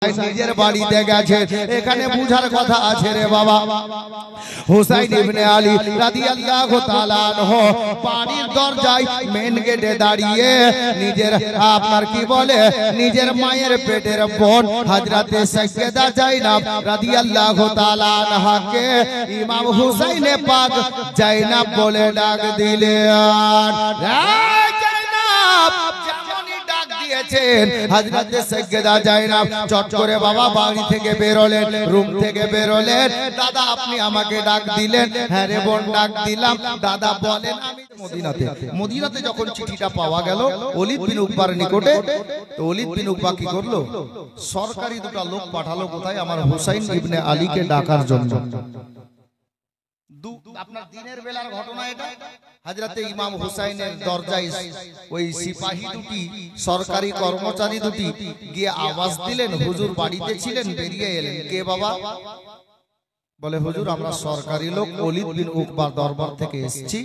হুসাইন নিজের বাড়িতে গেছে। এখানে বুঝার কথা আছে রে বাবা। হুসাইন ইবনে আলী রাদিয়াল্লাহু তাআলা আনহু বাড়ির দরজায় মেন গেটে দাঁড়িয়ে নিজের আপনার কি বলে নিজের মায়ের পেটের বোন হযরতে সাইয়্যিদা জাইনাব রাদিয়াল্লাহু তাআলা আনহাকে ইমাম হুসাইনে পাক জাইনাব বলে ডাক দিলেন। জাইনাব যেমনই ডাক দিয়েছেন হযরতে সাইয়্যিদা জাইনাব চট করে বাবা বাড়ি থেকে বের হলেন, রুম থেকে বের হলেন। দাদা আপনি আমাকে ডাক দিলেন? হ্যাঁ রে বোন ডাক দিলাম। দাদা বলেন আমি মদিনাতে যখন চিঠিটা পাওয়া গেল ওলীদ বিন উকবার নিকটে, তো ওলীদ বিন উকবা কি করলো? সরকারি দুটো লোক পাঠালো কোথায়? আমার হুসাইন ইবনে আলীকে ডাকার জন্য। আপনার দিনের বেলার ঘটনা এটা। হযরতে ইমাম হুসাইনের দরজায় ওই সিপাহী দুটি সরকারি কর্মচারী দুটি গিয়ে আওয়াজ দিলেন, হুজুর বাড়িতে ছিলেন, বেরিয়ে এলেন। কে বাবা? বলে হুজুর আমরা সরকারি লোক ওলীদ বিন উকবার দরবার থেকে এসেছি,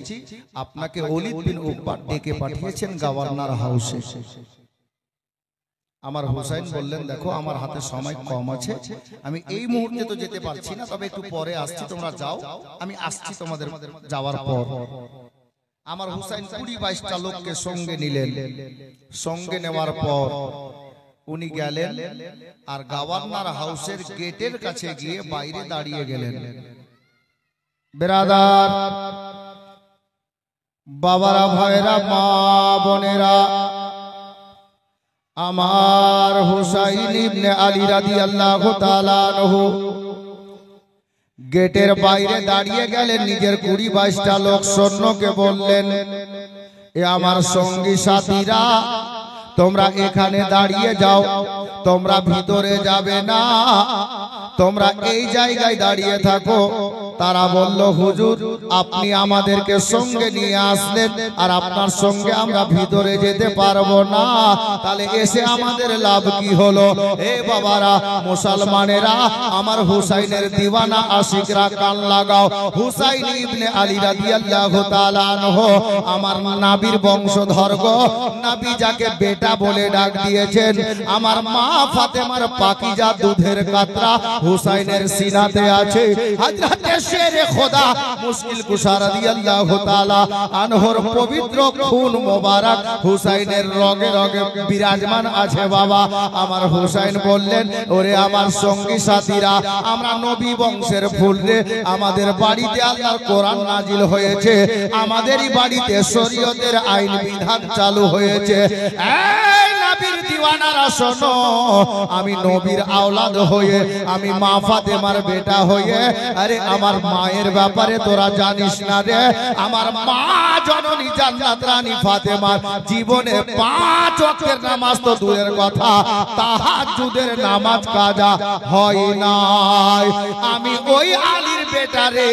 আপনাকে ওলীদ বিন উকবা ডেকে পাঠিয়েছেন গভর্নর হাউসে। আমার হুসাইন বললেন দেখো আমার হাতে সময় কম আছে, আমি এই মুহূর্তে তো যেতে পারছি না, তবে একটু পরে আসছি, তোমরা যাও, আমি আসছি তোমাদের যাওয়ার পর। আমার হুসাইন 20-22টা লোককে সঙ্গে নিলেন। সঙ্গে নেওয়ার পর উনি গেলেন আর গভর্নর হাউসের গেটের কাছে গিয়ে বাইরে দাঁড়িয়ে গেলেন। বেরাদার বাবারা, ভাইরা, মা বোনেরা, আমার হুসাইন ইবনে আলী রাদিয়াল্লাহু তাআলা আনহু গেটের বাইরে দাঁড়িয়ে গেলেন। নিজের 20-22টা লোক সৈন্যকে বললেন, এ আমার সঙ্গী সাথীরা তোমরা এখানে দাঁড়িয়ে যাও, তোমরা ভিতরে যাবে না, তোমরা এই জায়গায় দাঁড়িয়ে থাকো। তারা বলল হুজুর আপনি আমাদেরকে সঙ্গে নিয়ে আসলেন আর আপনার সঙ্গে আমরা ভিতরে যেতে পারবো না, তাহলে এসে আমাদের লাভ কি হলো? এ বাবারা, মুসলমানেরা, আমার হুসাইনের দিওয়ানা আশিকরা কান লাগাও। হুসাইন ইবনে আলী রাদিয়াল্লাহু তাআলা আনহু আমার নবীর বংশধর গো। নবী যাকে বেটা বলে ডাক দিয়েছেন, আমার মা ফাতেমার পাকিজা দুধের কাতরা হুসাইনের সিনাতে আছে। হযরত শেরে খোদা মুশকিল কুশা রাদিয়াল্লাহু তাআলা আনহুর পবিত্র খুন মোবারক হুসাইনের রগে রগে বিরাজমান আছে। বাবা আমার হুসাইন বললেন, ওরে আমার সঙ্গী সাথীরা, আমরা নবী বংশের ফুল রে, আমাদের বাড়িতে আল্লাহর কোরআন নাজিল হয়েছে, আমাদেরই বাড়িতে শরীয়তের আইন বিধান চালু হয়েছে। এই নবীর দিওয়ানারা শোনো, আমি নবীর আওলাদ হয়ে, আমি মা ফাতেমার বেটা হয়ে, আরে আমার মায়ের ব্যাপারে তোরা জানিস না রে? আমার মা জননী জান্নাত রানী ফাতেমার জীবনে 5 ওয়াক্তের নামাজ তো দূরের কথা, তাহাজ্জুদের নামাজ কাজা হয় নাই। আমি ওই আলীর বেটা রে,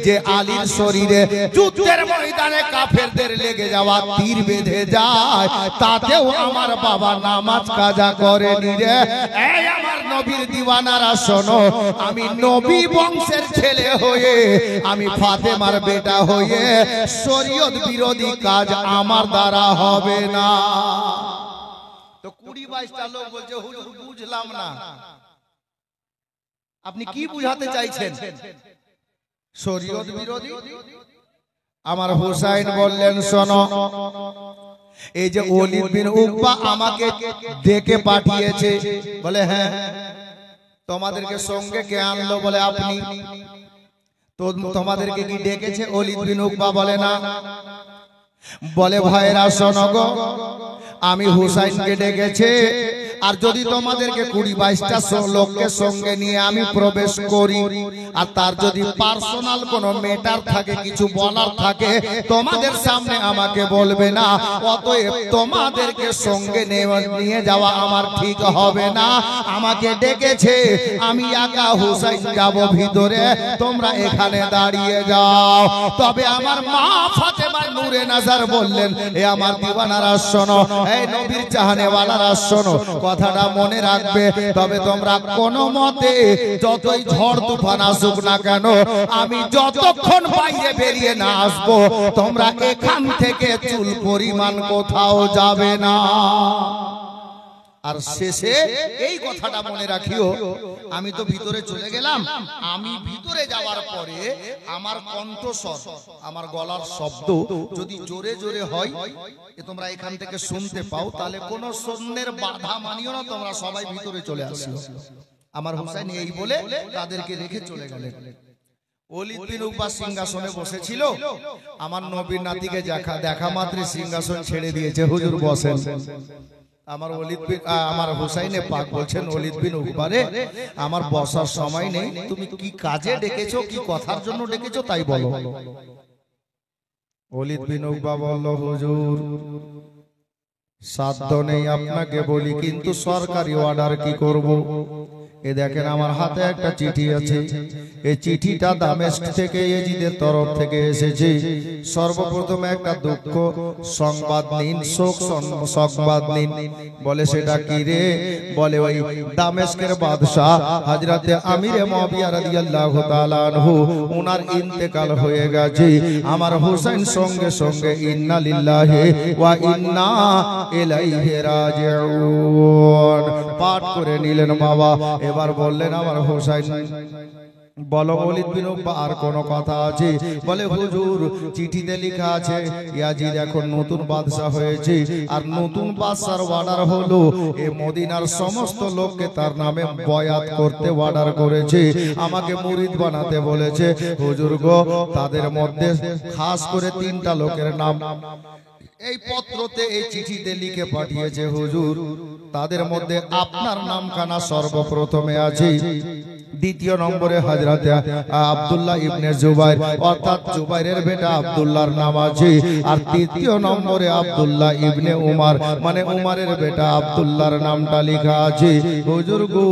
যে আলীর শরীরে যুদ্ধের ময়দানে কাফেরদের লেগে যাওয়া তীর বেঁধে যায়, তাতেও আমার বাবা নামাজ কাজা করেনি রে। এই আমার নবীর দিওয়ানারা শোনো, আমি নবী বংশের ছেলে হয়ে, আমি ফাতেমার বেটা হয়ে শরীয়ত বিরোধী কাজ আমার দ্বারা হবে না। তো 20-22টা লোক বলছে হুজুর বুঝলাম না, আপনি কি বুঝাতে চাইছেন? শরীয়ত বিরোধী? আমার হুসাইন বললেন শোনো, এই যে ওলীদ বিন উকবা আমাকে ডেকে পাঠিয়েছে। বলে হ্যাঁ। তোমাদেরকে সঙ্গে কে আনলো? বলে আপনি। তো তোমাদেরকে কি ডেকেছে? ওলীদ বিন উকবা বলে না। বলে ভাইরা শোনো গো, আমি হুসাইনকে ডেকেছে, আর যদি তোমাদেরকে 20-22টা লোককে সঙ্গে নিয়ে আমি প্রবেশ করি, আর তার যদি পার্সোনাল কোনো ম্যাটার থাকে, কিছু বলার থাকে, তোমাদের সামনে আমাকে বলবে না। অতএব তোমাদেরকে সঙ্গে নিয়ে যাওয়া আমার ঠিক হবে না। আমাকে ডেকেছে, আমি একা হুসাইন যাব ভিতরে, তোমরা এখানে দাঁড়িয়ে যাও। তবে আমার মা ফাতেমা নূরে নাজার বললেন, এ আমার দিওয়ানারা শোনো, এই নবীর চাহনেওয়ালারা শোনো, কথাটা মনে রাখবে। তবে তোমরা কোনো মতে যতই ঝড় তুফান আসুক না কেন, আমি যতক্ষণ বাইরে বেরিয়ে না আসবো, তোমরা এখান থেকে চুল পরিমাণ কোথাও যাবে না। আর শেষে এই কথাটা মনে রাখিও, আমি তো ভিতরে চলে গেলাম, আমি ভিতরে যাওয়ার পরে আমার কণ্ঠস্বর, আমার গলার শব্দ যদি জোরে জোরে হয়, তোমরা এখান থেকে শুনতে পাও, তাহলে কোন সৈন্যের বাধা মানিও না, তোমরা সবাই ভিতরে চলে আসিও। আমার হুসাইন এই বলে তাদেরকে রেখে চলে গেলেন। ওলীদ বিন উকবা সিংহাসনে বসেছিল, আমার নবীর নাতিকে দেখা মাত্র সিংহাসন ছেড়ে দিয়েছে, হুজুর বসেন। আমার হুসাইনে পাক বলছেন, ওলীদ বিন উকবা রে, আমার বসার সময় নেই, তুমি কি কাজে ডেকেছো, কি কথার জন্য ডেকেছো তাই বলো। ওলীদ বিন উকবা বলল, হুজুর সাধ্য নেই আপনাকে বলি, কিন্তু সরকারি অর্ডার কি করব। এ দেখেন আমার হাতে একটা চিঠি আছে, এই চিঠিটা দামেস্ক থেকে ইয়েজিদের তরফ থেকে এসেছে। সর্বপ্রথম একটা দুঃখ সংবাদ নিন, শোক সংবাদ নিন। বলে সেটা কি রে? বলে ওই দামেস্কের বাদশাহ হযরতে আমিরে মুআবিয়া রাদিয়াল্লাহু তাআলা আনহু, ওনার ইন্তেকাল হয়ে গেছে। আমার হুসাইন সঙ্গে সঙ্গে ইন্না লিল্লাহি ওয়া ইন্না ইলাইহি রাজিউন পাঠ করে নিলেন বাবা। এবার বললেন আমার হুসাইন, বলো ওলীদ বিন উকবা আর কোন কথা আছে? বলে হুজুর চিঠিতে লেখা আছে ইয়াজিদ এখন নতুন বাদশা হয়েছে, আর নতুন বাদশার অর্ডার হলো এই মদিনার সমস্ত লোককে তার নামে বয়াত করতে অর্ডার করেছে, আমাকে মুরিদ বানাতে বলেছে। হুজুর গো, তাদের মধ্যে খাস করে 3টা লোকের নাম এই পত্রতে, এই চিঠিতে লিখে পাঠিয়েছে হুজুর। তাদের মধ্যে আপনার নামখানা সর্বপ্রথমে আছে, দ্বিতীয় নম্বরে হযরতে আব্দুল্লাহ ইবনে জুবাইর, অর্থাৎ জুবাইরের বেটা আব্দুল্লাহর নাম আছে, আর তৃতীয় নম্বরে আব্দুল্লাহ ইবনে উমর, মানে উমরের বেটা আব্দুল্লাহর নামটা লেখা আছে। হুজুর গো,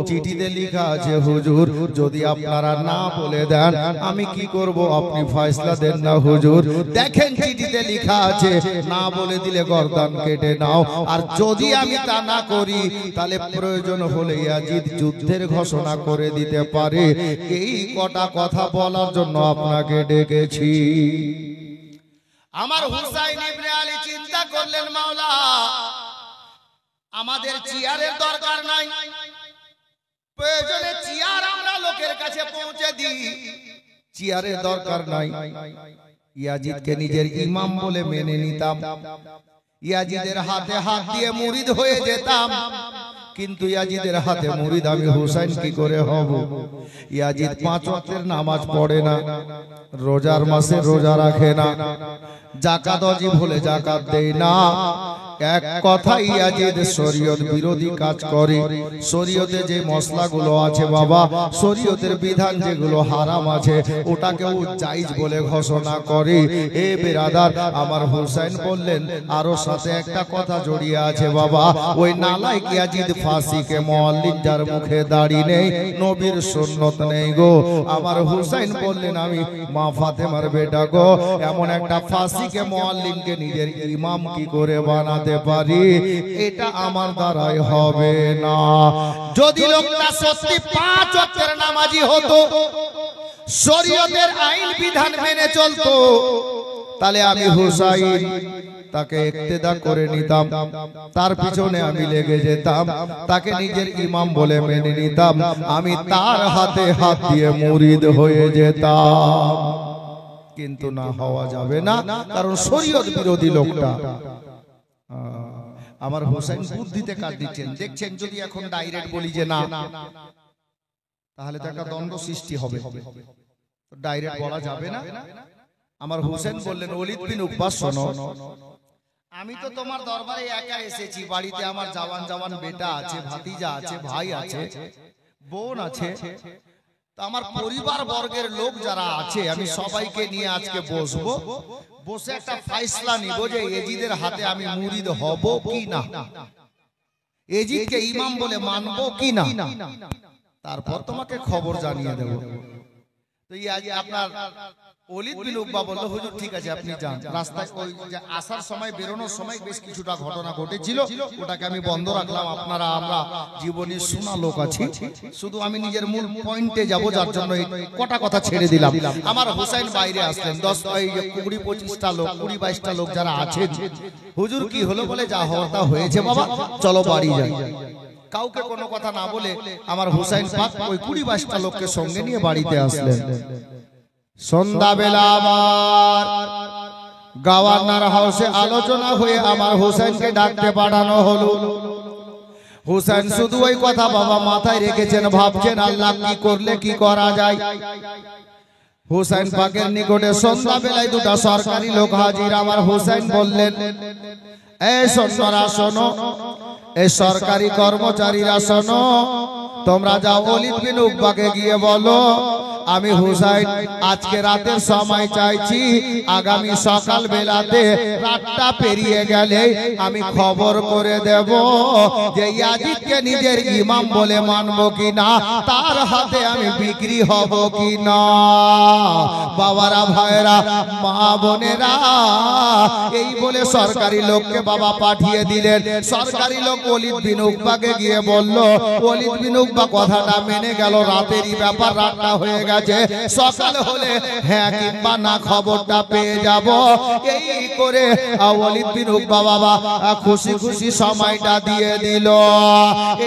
চিঠিতে লেখা আছে হুজুর যদি আপনারা না বলে দেন আমি কি করব, আপনি ফয়সালা দেন না হুজুর। দেখেন চিঠিতে লেখা আছে, না বলে দিলে গর্দান কেটে নাও, আর যদি আমি তা না করি তাহলে প্রয়োজন হলে ইয়াজিদ যুদ্ধের ঘোষণা করে দিতে পারে। এই কটা কথা বলার জন্য আপনাকে ডেকেছি। আমার হুসাইন ইবনে আলী চিন্তা করলেন, মাওলা আমাদের চেয়ারের দরকার নাই, প্রয়োজনে চেয়ার আমরা লোকের কাছে পৌঁছে দিই, চেয়ারের দরকার নাই। ইয়াজিদকে নিজের ইমাম বলে মেনে নিতাম, ইয়াজিদের হাতে হাত দিয়ে মুরিদ হয়ে যেতাম, কিন্তু ইয়াজিদের হাতে মুরিদ আমি হুসাইন কি করে হব? ইয়াজিদ 5 ওয়াক্তের নামাজ পড়ে না, রোজার মাসে রোজা রাখে না, যাকাত ওয়াজিব হলে যাকাত দেয় না, এক কথাই ইয়াজিদ শরীয়ত বিরোধী কাজ করে। শরীয়তে যে মশলাগুলো আছে বাবা, শরীয়তের বিধান যেগুলো হারাম আছে ওটাকেও জায়েজ বলে ঘোষণা করে। এ বেরাদার, আমার হুসাইন বললেন আরো সাথে একটা কথা জড়িয়ে আছে বাবা, ওই নালায়েক ইয়াজিদ ফাঁসিকে মুআল্লিম যার মুখে দাড়ি নেই, নবীর সুন্নত নেই গো। আমার হুসাইন বললেন আমি মা ফাতেমার বেটা গো, এমন একটা ফাঁসিকে মুআল্লিমকে নিজের ইমাম কি করে বানাতে পারি? এটা আমার দ্বারাই হবে না। যদি লোকটা সত্যি 5 ওয়াক্তের নামাজি হতো, শরীয়তের আইন বিধান মেনে চলতো, তাহলে আমি হুসাইন তাকে ইক্তেদা করে নিতাম, তার পিছনে আমি লেগে যেতাম, তাকে নিজের ইমাম বলে মেনে নিতাম, আমি তার হাতে হাত দিয়ে মুরিদ হয়ে যেতাম। কিন্তু না, হওয়া যাবে না, কারণ শরীয়ত বিরোধী লোকটা। আমার হুসাইন বুদ্ধিতে কাজ দিচ্ছেন, দেখছেন যদি এখন ডাইরেক্ট বলি যে না, তাহলে তো একটা দ্বন্দ্ব সৃষ্টি হবে, ডাইরেক্ট বলা যাবে না। আমার হুসাইন বললেন, ওলীদ বিন উকবা শোনো, আমি তো তোমার দরবারে একা এসেছি, বাড়িতে আমার জওয়ান জওয়ান বেটা আছে, ভাতিজা আছে, ভাই আছে, বোন আছে, আমার পরিবার বর্গের লোক যারা আছে আমি সবাইকে নিয়ে আজকে বসবো, বসে একটা ফয়সালা নিব যে ইয়াজিদের হাতে আমি মুরিদ হব কি না, ইয়াজিদকে ইমাম বলে মানবো কি না, তারপর তোমাকে খবর জানিয়ে দেব। তো এই আজ আপনার ওলিদ বিন উকবা বলল, হুজুর ঠিক আছে আপনি যান। রাস্তায় ওই যে আসার সময় বেরোনোর সময় বেশ কিছুটা ঘটনা ঘটেছিল, ওটাকে আমি বন্ধ রাখলাম। আপনারা আমরা জীবনে শোনা লোক আছি, শুধু আমি নিজের মূল পয়েন্টে যাব, যার জন্য এই কটা কথা ছেড়ে দিলাম। আমার হুসাইন বাইরে আসলেন, 20-25টা লোক, 20-22টা লোক যারা আছেন, হুজুর কি হলো বলে, যা হওয়া তা হয়েছে বাবা, চলো বাড়ি যাই। কাউকে কোনো কথা না বলে আমার হুসাইন পাক ওই 20-22টা লোককে সঙ্গে নিয়ে বাড়িতে আসলেন। সন্ধ্যাবেলা আবার গভর্নর হাউসে আলোচনা হয়ে আমার হুসাইনকে ডাকতে পাঠানো হলো। হুসাইন শুধু ওই কথা বাবা মাথায় রেখেছেন, ভাবছেন আল্লাহ কি করলে কি করা যায়। হুসাইন পাকের নিকটে সন্ধ্যাবেলায় দুটা সরকারি লোক হাজির। আমার হুসাইন বললেন, এই সৈন্যরা শোনো, এই সরকারি কর্মচারীরা শোনো, তোমরা যাও ওলিদ বিন উকবাকে গিয়ে বলো আমি হুসাইন আজকে রাতের সময় চাইছি, আগামী সকাল বেলাতে রাতটা পেরিয়ে গেলে আমি খবর করে দেব যে ইয়াজিদকে নিজের ইমাম বলে মানবো কিনা, তার হাতে আমি বিক্রি হব কিনা। বাবারা, ভাইরা, মা বোনেরা, এই বলে সরকারি লোককে বাবা পাঠিয়ে দিলেন। সরকারি লোক ওলিদ বিন উকবাকে গিয়ে বলল, ওলিদ বিন উকবা কথাটা মেনে গেল, রাতেরই ব্যাপার, রাতটা হয়ে গেছে, সকাল হলে হ্যাঁ কিংবা না খবরটা পেয়ে যাব। এই করে ওলিদ বিন উকবা বাবা খুশি খুশি সময়টা দিয়ে দিল।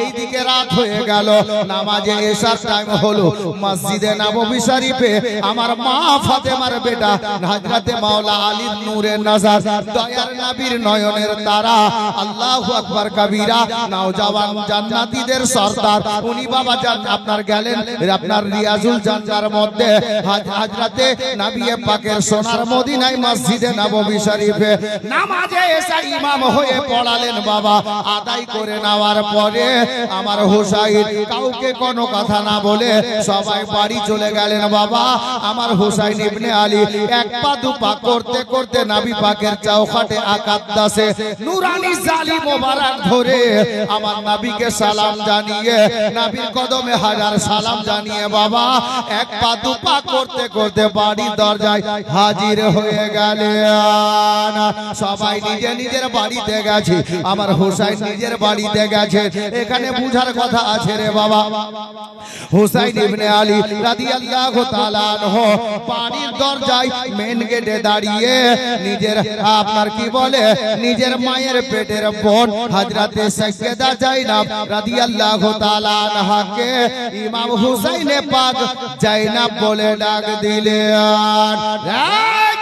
এইদিকে রাত হয়ে গেল, নামাজে এশার টাইম হলো। মসজিদে নববী শরীফে আমার মা ফাতেমার বেটা হযরতে মাওলা আলী নূরে নজর, দয়ার নবীর নয়নের তারা, আল্লাহু আকবার কবীরা, নওজওয়ান জান্নাতীদের সরদার, উনি বাবা জান আপনার গেলেন আপনার রিয়াজুল জান্নার মধ্যে হযরতে নবী পাকের সোনার মদিনায় মসজিদে নববী শরীফে নামাজে এসা ইমাম হয়ে পড়ালেন বাবা। আদায় করে নেওয়ার পরে আমার হুসাইন কাউকে কোনো কথা না বলে সবাই বাড়ি চলে গেলেন বাবা। আমার হুসাইন ইবনে আলী এক পা দু পা করতে করতে নবী পাকের চৌখাটে আকাদ্দাসে নূরানি জালি মোবারক ধরে আমার নবীকে সালাম জানিয়ে, নবীর কদমে হাজার সালাম জানিয়ে বাবা এক পা দু পা করতে করতে বাড়ির দরজায় হাজির হয়ে গেলেন। সবাই নিজে নিজের বাড়িতে গেছে, আমার হুসাইন নিজের বাড়িতে গেছে। এখানে বুঝার কথা আছে রে বাবা, হুসাইন ইবনে আলী রাদিয়াল্লাহু তাআলা আনহু বাড়ির দরজায় মেন গেটে দাঁড়িয়ে নিজের আপনার কি বলে নিজের মায়ের পেটের বোন হযরতে সাইয়্যেদা জাইনাব রাদিয়াল্লাহু তাআলা আনহাকে ইমাম হুসাইনে পাক জাইনাব বলে ডাক দিলেন।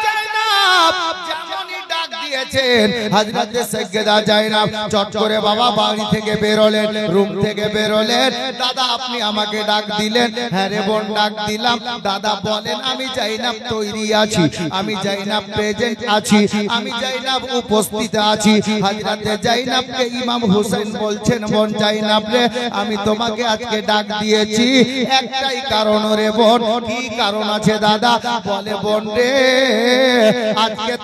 জাইনাব যেমনই ডাক দিয়েছেন হযরতে সাইয়্যেদা জাইনাব চট করে বাবা বাড়ি থেকে বেরোলেন, রুম থেকে বেরোলেন। দাদা আপনি আমাকে ডাক দিলেন? হ্যাঁ রে বোন ডাক দিলাম। দাদা বলেন। আমি জাইনাব তৈরি আছি, আমি জাইনাব প্রেজেন্ট আছি, আমি জাইনাব উপস্থিত আছি। হযরতে জাইনাবকে ইমাম হুসাইন বলছেন, বোন জাইনাব রে আমি তোমাকে আজকে ডাক দিয়েছি একটাই কারণ রে বোন। কি কারণ আছে দাদা? বলে বোন রে আজকে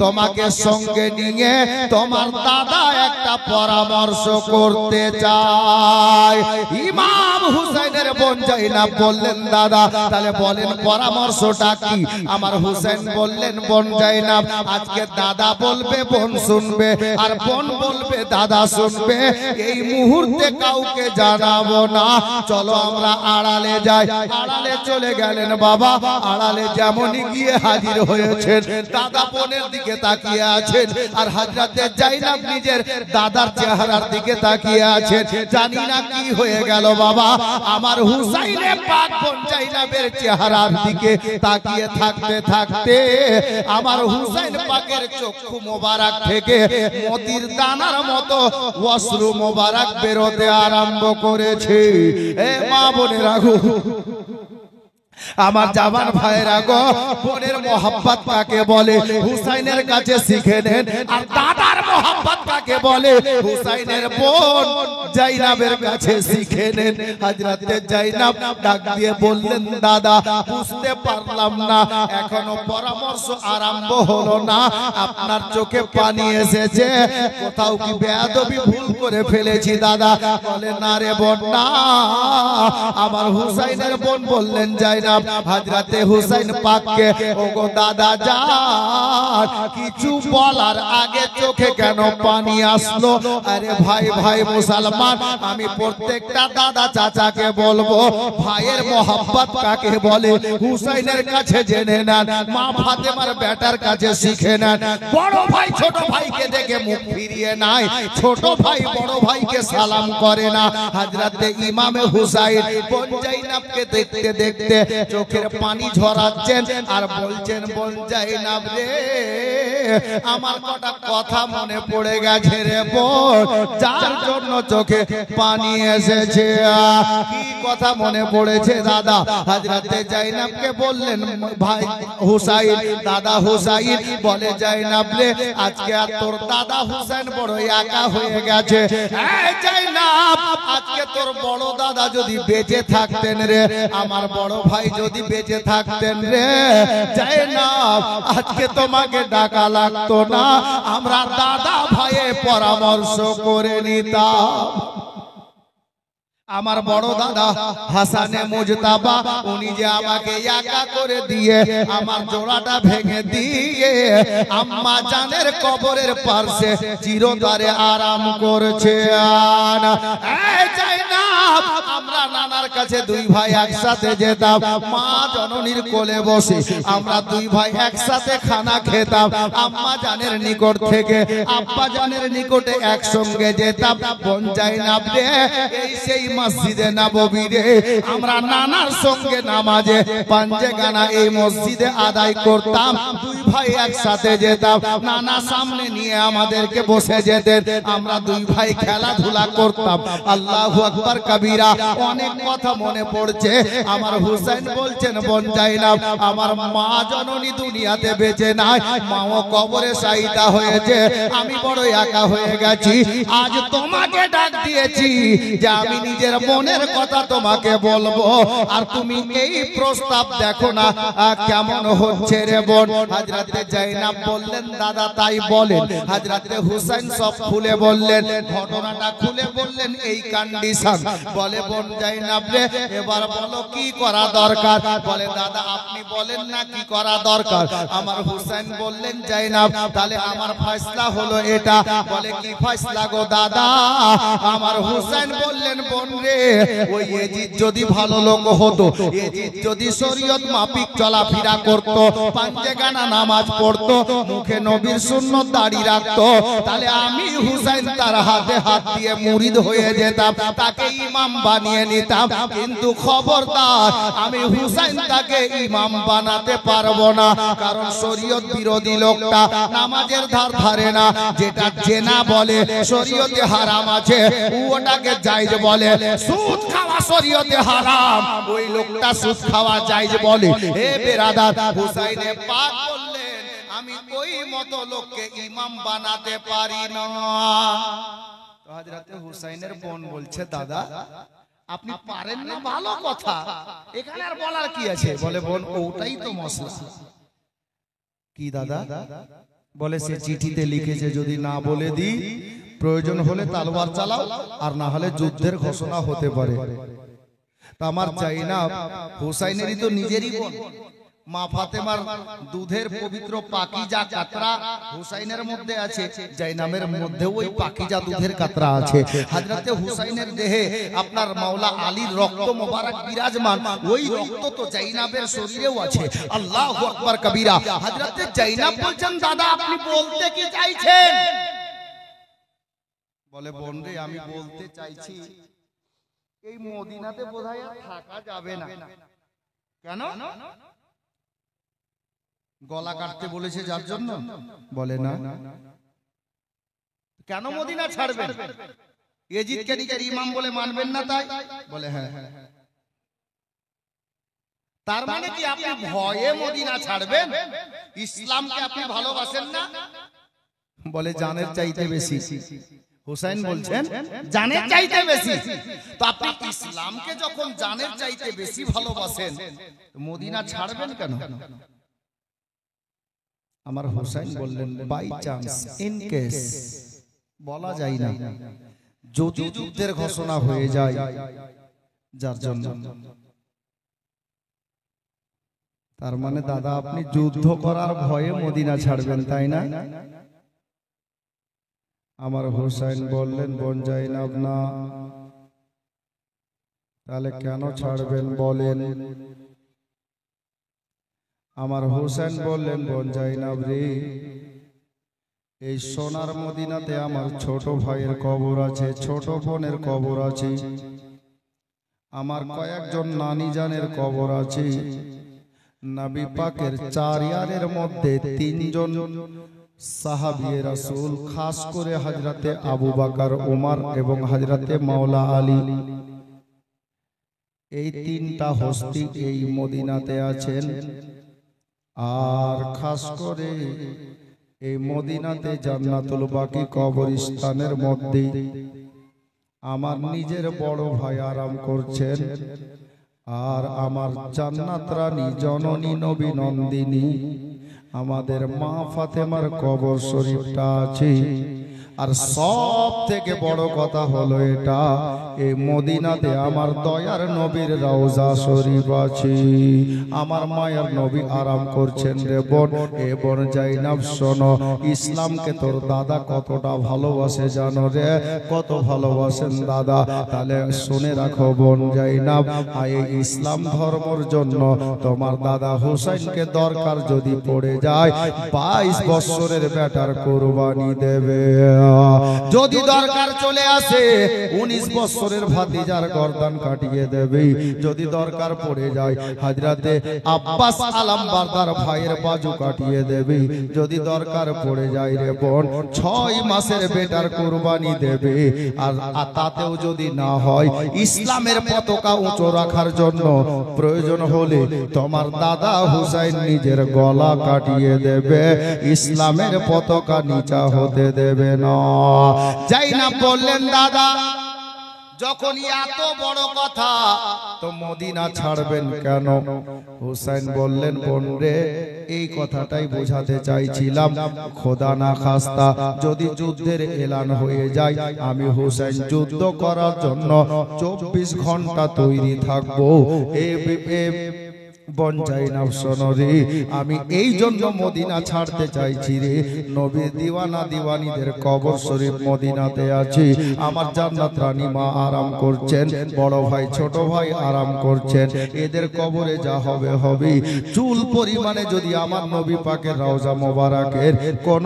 তোমাকে সঙ্গে নিয়ে তোমার দাদা একটা পরামর্শ করতে চায়। ইমাম হুসাইনের বোন জাইনাব বললেন দাদা তাহলে বলেন পরামর্শটা কি? আমার হুসাইন বললেন বোন জাইনাব আজকে দাদা বলবে বোন শুনবে, আর বোন বলবে দাদা শুনবে। এই মুহূর্তে কাউকে জানাবো না, চলো আমরা আড়ালে যাই। আড়ালে চলে গেলেন বাবা। আড়ালে যেমনই গিয়ে হাজির হয়েছেন, দাদা বোনের দিকে তাকিয়ে আছেন, আর হযরতে জাইনাব নিজের দাদার চেহারার দিকে তাকিয়ে আছেন। জানি না কি হয়ে গেল বাবা, আমার হুসাইনে পাক বোন জাইনাবের চেহারার দিকে তাকিয়ে থাকতে থাকতে আমার হুসাইন পাকের চক্ষু মোবারক থেকে মতির দানার মতো অশ্রু মোবারক বেরোতে আরম্ভ করেছে। এ মা বোনেরা গো, আমার জামান ভাইরা গো, বোনের মোহাব্বত কাকে বলে হুসাইনের কাছে শিখে নেন। আর দাদার মোহাব্বত কাকে বলে হুসাইনের বোন জাইনাবের কাছে শিখে নেন। হযরতে জাইনাব ডাক দিয়ে বললেন দাদা বুঝতে পারলাম না, এখনো পরামর্শ আরম্ভ হলো না, আপনার চোখে পানি এসেছে, কোথাও কি বেয়াদবি ভুল করে ফেলেছি দাদা? বলে না রে বোন না। আমার হুসাইনের বোন বললেন জাইনাব হযরতে হুসাইন পাককে, ওগো দাদা জান কিছু বলার আগে চোখে কেন পানি আসলো? আরে ভাই ভাই মুসলমান, আমি প্রত্যেকটা দাদা চাচাকে বলবো ভাইয়ের মোহাব্বত কাকে বলে হুসাইনের কাছে জেনে নেন, মা ফাতেমার বেটার কাছে শিখে নেন। বড় ভাই ছোট ভাইকে দেখে মুখ ফিরিয়ে নাই, ছোট ভাই বড় ভাইকে সালাম করে না। হযরতে ইমামে হুসাইন বোন জাইনাবকে দেখতে দেখতে চোখের পানি ঝরাচ্ছেন আর বলছেন, বোন জাইনাব রে আমার কটা কথা মনে পড়ে গেছে রে বোন, যার জন্য চোখে পানি এসেছে। কি কথা মনে পড়েছে দাদা? হযরতে জাইনাবকে বললেন ভাই হুসাইন, দাদা হুসাইন বলে, জাইনাব রে আজকে আর তোর দাদা হুসাইন বড় একা হয়ে গেছে। এই জাইনাব, আজকে তোর বড় দাদা যদি বেঁচে থাকতেন রে, আমার বড় ভাই যদি বেঁচে থাকতেন রে জাইনাব, আজকে তোমাকে ডাকা লাগতো না, আমরা দাদা ভাইয়ে পরামর্শ করে নিতাম। আমার বড় দাদা হাসানে মুজতাবা উনি যে আমাকে একা করে দিয়ে আমার জোড়াটা ভেঙে দিয়ে আম্মা জানের কবরের পাশে চিরতরে আরাম করছে। আমরা নানার কাছে দুই ভাই একসাথে যেতাম, মা জননীর কোলে বসে আমরা দুই ভাই একসাথে খানা খেতাম, আম্মা জানের নিকট থেকে আব্বা জানের নিকটে একসঙ্গে যেতাম। বোন জাইনাব রে এই সেই মসজিদে নববীতে আমরা নানার সঙ্গে নামাজে পাঞ্জেগানা এই মসজিদে আদায় করতাম, দুই ভাই একসাথে যেতাম, নানা সামনে নিয়ে আমাদেরকে বসে যেতেন, আমরা দুই ভাই খেলাধুলা করতাম। আল্লাহু আকবার কবীরা। অনেক কথা মনে পড়ছে। আমার হুসাইন বলছেন, বোন জাইনাব আমার মা জননী দুনিয়াতে বেঁচে নাই, মাও কবরে শায়িতা হয়েছে, আমি বড় একা হয়ে গেছি। আজ তোমাকে ডাক দিয়েছি যে আমি নিজের মনের কথা তোমাকে বলবো, আর তুমি এই প্রস্তাব দেখো না কেমন হচ্ছে রে বোন। হযরতে জাইনাব বললেন, দাদা তাই বলেন। হযরতে হুসাইন সব খুলে বললেন, ঘটনাটা খুলে বললেন, এই কন্ডিশন। বলে, বোন জাইনাব রে এবার বলো কি করা দরকার? বলে, দাদা আপনি বলেন না কি করা দরকার। আমার হুসাইন বললেন, জাইনাব তাহলে আমার ফয়সালা হলো এটা। বলে, কি ফয়সালা গো দাদা? আমার হুসাইন বললেন, বোন রে ওই ইয়াজিদ যদি ভালো লোক হতো, ইয়াজিদ যদি শরীয়ত মাফিক চলাফেরা করত, পাঞ্জেগানা নামাজ পড়তো, মুখে নবীর সুন্নাত দাড়ি রাখতো, তাহলে আমি হুসাইন তার হাতে হাত দিয়ে মুরিদ হয়ে যেতাম, তাকে ইমাম বানিয়ে নিতাম। কিন্তু খবরদার আমি হুসাইন তাকে ইমাম বানাতে পারবো না, কারণ শরীয়ত বিরোধী লোকটা নামাজের ধার ধারে না, যেটা জেনা বলে শরীয়তে হারাম আছে ওটাকে জায়েজ বলে, সুদ খাওয়া শরীয়তে হারাম ওই লোকটা সুদ খাওয়া জায়েজ বলে। হে বেরাদার, হুসাইনে পাক বললেন আমি ওই মতো লোককে ইমাম বানাতে পারি না। তো হযরতে হুসাইনের বোন বলছে, দাদা আপনি পারেন না ভালো কথা, এখানে আর বলার কি আছে? বলে, বোন ওটাই তো মশলা। কি দাদা? বলে, সে চিঠিতে লিখেছে যদি না বলে দিই প্রয়োজন হলে তলোয়ার চালাও, আর না হলে যুদ্ধের ঘোষণা হতে পারে। তা আমার জাইনাব হুসাইনেরই তো নিজেরই বোন, মা ফাতেমার দুধের পবিত্র পাকিজা কাতরা হুসাইনের মধ্যে আছে, জাইনাবের মধ্যে ওই পাকিজা দুধের কাতরা আছে। হযরতে হুসাইনের দেহে আপনার মাওলা আলীর রক্ত মোবারক বিরাজমান, ওই রক্ত তো জাইনাবের শরীরেও আছে। আল্লাহু আকবার কবীরা। হযরতে জাইনাব বলছেন, দাদা আপনি বলতে কি চাইছেন? বলে, বোন রে আমি বলতে চাইছি এই মদিনাতে বোধহয় আর থাকা যাবে না। কেন? গলা কাটতে বলেছে যার জন্য? বলে, না। কেন মদিনা ছাড়বেন? ইয়াজিদকে নিজের ইমাম বলে মানবেন না তাই? বলে, হ্যাঁ। তার মানে কি আপনি ভয়ে মদিনা ছাড়বেন? ইসলামকে আপনি ভালোবাসেন না? বলে, জানের চাইতে বেশি। হুসাইন বলছেন, জানের চাইতে বেশি। তো আপনি ইসলামকে যখন জানের চাইতে বেশি ভালোবাসেন, মদিনা ছাড়বেন কেন? আমার হুসাইন বললেন, বাই চান্স, ইন কেস, বলা যায় না, যদি যুদ্ধের ঘোষণা হয়ে যায়, যার জন্য তার মানে দাদা আপনি যুদ্ধ করার ভয়ে মদিনা ছাড়বেন, তাই না? আমার হুসাইন বললেন, বোন জাইনাব না। তাহলে কেন ছাড়বেন বলেন? আমার হুসাইন বললেন, বোন জাইনাব রে, এই সোনার মদিনাতে আমার ছোট ভাইয়ের কবর আছে, ছোট বোনের কবর আছে, আমার কয়েকজন নানি জানের কবর আছে। নবী পাকের 4 ইয়ারের মধ্যে 3 জন সাহাবী রাসূল, খাস করে হযরতে আবু বকর, ওমর এবং হযরতে মাওলা আলী, এই 3টা হস্তি এই মদিনাতে আছেন। আর খাস করে এই মদিনাতে জান্নাতুল বাকি কবরস্থানের মধ্যে আমার নিজের বড় ভাই আরাম করছেন। আর আমার জান্নাত রানী জননী নবী নন্দিনী আমাদের মা ফাতেমার কবর শরীফটা আছে। আর সব থেকে বড় কথা হলো এটা, এই মদিনাতে আমার দয়ার নবীর রওজা শরীফ আছে। আমার মায়ের নবী আরাম করছেন রে বোন। এ বোন জাইনাব শোনো, ইসলামকে তোর দাদা কতটা ভালোবাসে জানো রে? কত ভালোবাসেন দাদা? তাহলে শুনে রাখো বোন জাইনাব, এই ইসলাম ধর্মের জন্য তোমার দাদা হুসাইনকে দরকার যদি পড়ে যায় 22 বছরের বেটার কুরবানি দেবে। যদি দরকার চলে আসে 19 বছরের ভাতিজার গর্দান কাটিয়ে দেবে। যদি দরকার পড়ে যায় হযরতে আব্বাস আলমবারদার ভাইয়ের বাজু কাটিয়ে দেবে। যদি দরকার পড়ে যায় রে বোন 6 মাসের বেটার কুরবানি দেবে। আর তাতেও যদি না হয় ইসলামের পতাকা উঁচু রাখার জন্য প্রয়োজন হলে তোমার দাদা হুসাইন নিজের গলা কাটিয়ে দেবে, ইসলামের পতাকা নিচা হতে দেবে না। জাইনাব বললেন, দাদা যখন এত বড় কথা তো মদিনা ছাড়বেন কেন? হুসাইন বললেন, বোন রে, এই কথাটাই বোঝাতে চাইছিলাম। খোদা না খাস্তা যদি যুদ্ধের এলান হয়ে যায়, আমি হুসাইন যুদ্ধ করার জন্য 24 ঘন্টা তৈরি থাকবো। বোন জাইনাব শোনো রে, আমি এই জন্য মদিনা ছাড়তে চাইছি রে। নবীর দিওয়ানা দিওয়ানিদের কবর শরীফ মদিনাতে আছে। আমার জান্নাত রানী মা আরাম করছেন, বড় ভাই ছোট ভাই আরাম করছেন। এদের কবরে যা হবে হবে। চুল পরিমাণে যদি আমার নবী পাকের রওজা মোবারকের কোন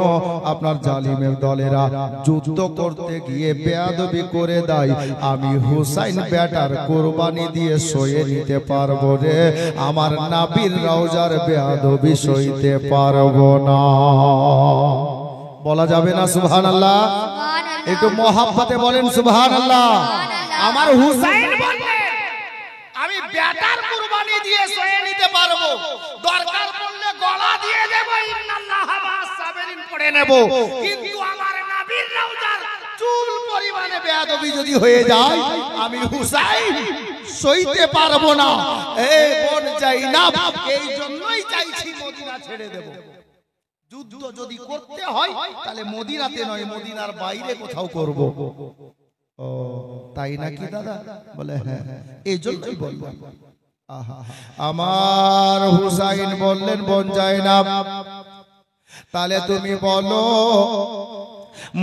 আপনার জালিমের দলেরা যুদ্ধ করতে গিয়ে বেয়াদবি করে দেয়, আমি হুসাইন বেটার কুরবানি দিয়ে সয়ে নিতে পারবো রে। আমার নবীর রওজার বেয়াদবি সইতে পারবো না। বলা যাবে না সুবহানাল্লাহ? একটু মহাব্বতে বলেন সুবহানাল্লাহ। আমার হুসাইন বললেন, আমি বেটার কুরবানি দিয়ে সয়ে নিতে পারবো, দরকার পড়লে গলা দিয়ে দেব, ইন্নাল্লাহা মা'আস সাবিরিন পড়ে নেব, কিন্তু আমার নবীর রওজার চুল পরিমাণে বেয়াদবি যদি হয়ে যায় আমি হুসাইন সইতে পারবো না। এই বোন জাইনাব, এই জন্যই চাইছি মদিনা ছেড়ে দেব। যুদ্ধ যদি করতে হয় তাহলে মদিনাতে নয়, মদিনার বাইরে কোথাও করব। ও তাই নাকি দাদা? বলে হ্যাঁ, এই জন্যই বললাম। আমার হুসাইন বললেন, বোন জাইনাব তাহলে তুমি বলো,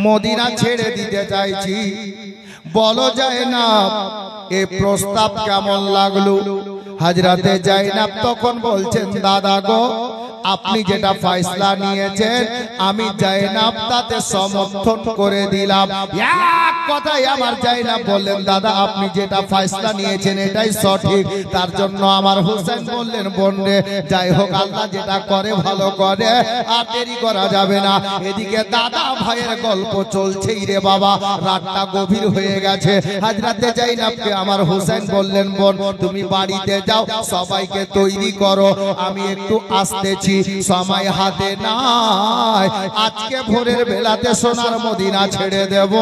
মদিনা ছেড়ে দিতে চাইছি, বলো জাইনাব এই প্রস্তাব কেমন লাগলো? হযরতে জাইনাব তখন বলছেন, দাদা গো, আপনি যেটা ফয়সালা নিয়েছেন আমি জাইনাব তাতে সমর্থন করে দিলাম। এক কথাই আমার জাইনাব বললেন, দাদা আপনি যেটা ফয়সালা নিয়েছেন এটাই সঠিক। তার জন্য আমার হুসাইন বললেন, বোন রে, যাই হোক আল্লাহ যেটা করে ভালো করে, আর দেরি করা যাবে না। এদিকে দাদা ভাইয়ের গল্প চলছেই রে বাবা, রাতটা গভীর হয়ে গেছে। হযরতে জাইনাবকে আমার হুসাইন বললেন, বোন তুমি বাড়িতে যাও, সবাইকে তৈরি করো, আমি একটু আসতেছি, সময় হাতে নাই। আজকে ভোরের বেলাতে সোনার মদিনা ছেড়ে দেব,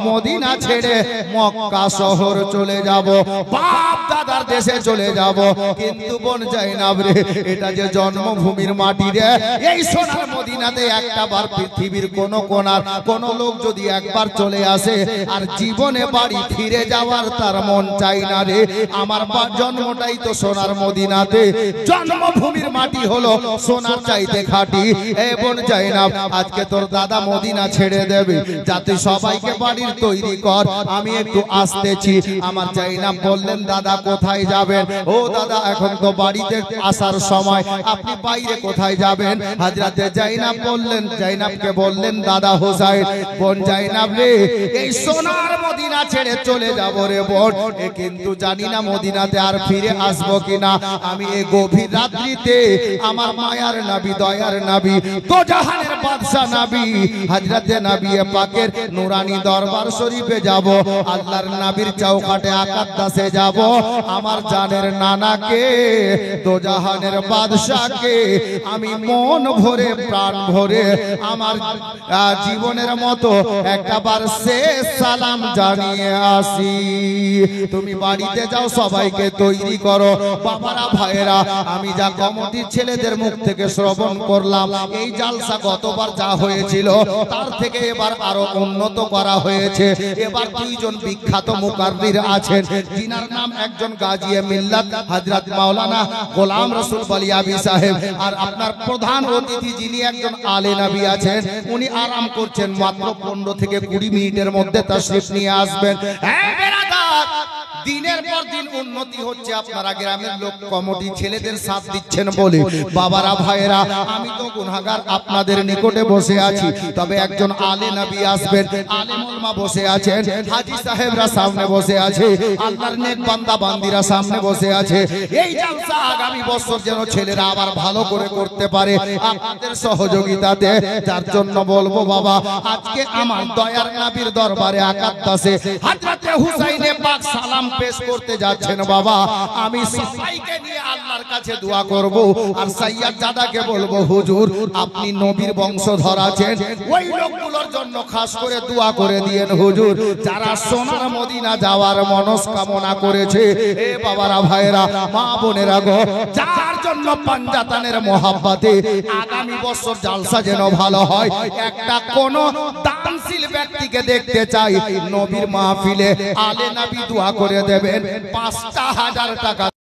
মদিনা ছেড়ে মক্কা শহর চলে যাব। বাপ দাদা তার দেশে চলে যাব। কিন্তু বোন জাইনাব রে, এটা যে জন্মভূমির মাটি রে, এই সোনার মদিনাতে একটাবার পৃথিবীর কোন কোনার কোন লোক যদি একবার চলে আসে আর জীবনে বাড়ি ফিরে যাওয়ার তার মন চাই না রে। আমার জন্মটাই তো সোনার মদিনাতে, জন্মভূমির মাটি হলো সোনার চাইতে খাঁটি। এ বোন জাইনাব, আজকে তোর দাদা মদিনা ছেড়ে দেবে, যাতে সবাইকে বাড়ির তৈরি কর, আমি একটু আসতেছি। আমার জাইনাব বললেন, দাদা কোথায় যাবেন? ও দাদা, এখন তো বাড়িতে আসার সময়, আপনি বাইরে কোথায় যাবেন? হযরতে জাইনাব বললেন, জাইনাবকে বললেন, দাদা হোসাইন, বোন জাইনাব রে, এই সোনার মদিনা ছেড়ে চলে যাব রে বোন, কিন্তু জানি না মদিনাতে আর ফিরে আসবো কিনা। আমি এই গভীর রাত্রিতে আমার মায়ার নবী, দয়ার নবী, তো জাহানের বাদশা নবী হযরতে নবী পাকের নুরানি দরবার শরীফে যাব, আল্লাহর নবীর চৌকাটে আকাদ্দাসে যাব। আমার জানের নানাকে, তো জাহানের বাদশাকে আমি মন ভরে প্রাণ ভরে আমার জীবনের মতো একবার শেষ সালাম জানিয়ে আসি। তুমি বাড়িতে যাও, সবাইকে তৈরি করো। বাবারা ভাইয়েরা, আমি যা কমিটির ছেলেদের মুখ থেকে শ্রবণ করলাম, এই জালসা গতবার যা হয়েছিল তার থেকে এবার আরো উন্নত করা হয়েছে। এবার দুইজন বিখ্যাত মুকাররির আছেন, যিনার নাম একজন গাজী মিল্লাত হযরত মাওলানা গোলাম রসুল বলিয়াবি সাহেব, আর আপনার প্রধান অতিথি যিনি একজন আলে নবী আছেন, উনি আরাম করছেন, মাত্র 15 থেকে 20 মিনিটের মধ্যে তাশরীফ নিয়ে আসবেন। হ্যাঁ বেরাদার, দিনের পর দিন উন্নতি হচ্ছে, আপনারা গ্রামের লোক কমিটি ছেলেদের সাথ দিচ্ছেন বলে। বাবারা ভাইয়েরা, আমি তো গুনাহগার আপনাদের নিকটে বসে আছি, তবে একজন আলে নবী আসবেন, আলেম উলামা বসে আছেন, হাজী সাহেবরা সামনে বসে আছে, আল্লাহর নেক বান্দা বান্দিরা সামনে বসে আছে। এই জালসা আগামী বছর যেন ছেলেরা আবার ভালো করে করতে পারে আপনাদের সহযোগিতাতে। যার জন্য বলবো বাবা, আজকে আমার দয়ার নবীর দরবারে আকাদ্দাসে হযরতে হুসাইনে পাক সালাম পেশ করতে যাচ্ছেন। বাবা, আমি সবাইকে নিয়ে আল্লাহর কাছে দোয়া করব, আর সাইয়্যদ জাদাকে বলবো, হুজুর আপনি নবীর বংশধর আছেন, ওই লোকগুলোর জন্য খাস করে দোয়া করে দিয়েন হুজুর, যারা সোনার মদিনা যাওয়ার মনস্কামনা করেছে। এ বাবারা ভাইরা, মা বোনেরা গো, যার জন্য পাঞ্জাতানের মোহাব্বতে আগামী বছর জালসা যেন ভালো হয়, একটা কোন দানশীল ব্যক্তিকে দেখতে চাই নবীর মাহফিলে, আলে নবী দোয়া করে দেবেন 5,000 টাকা।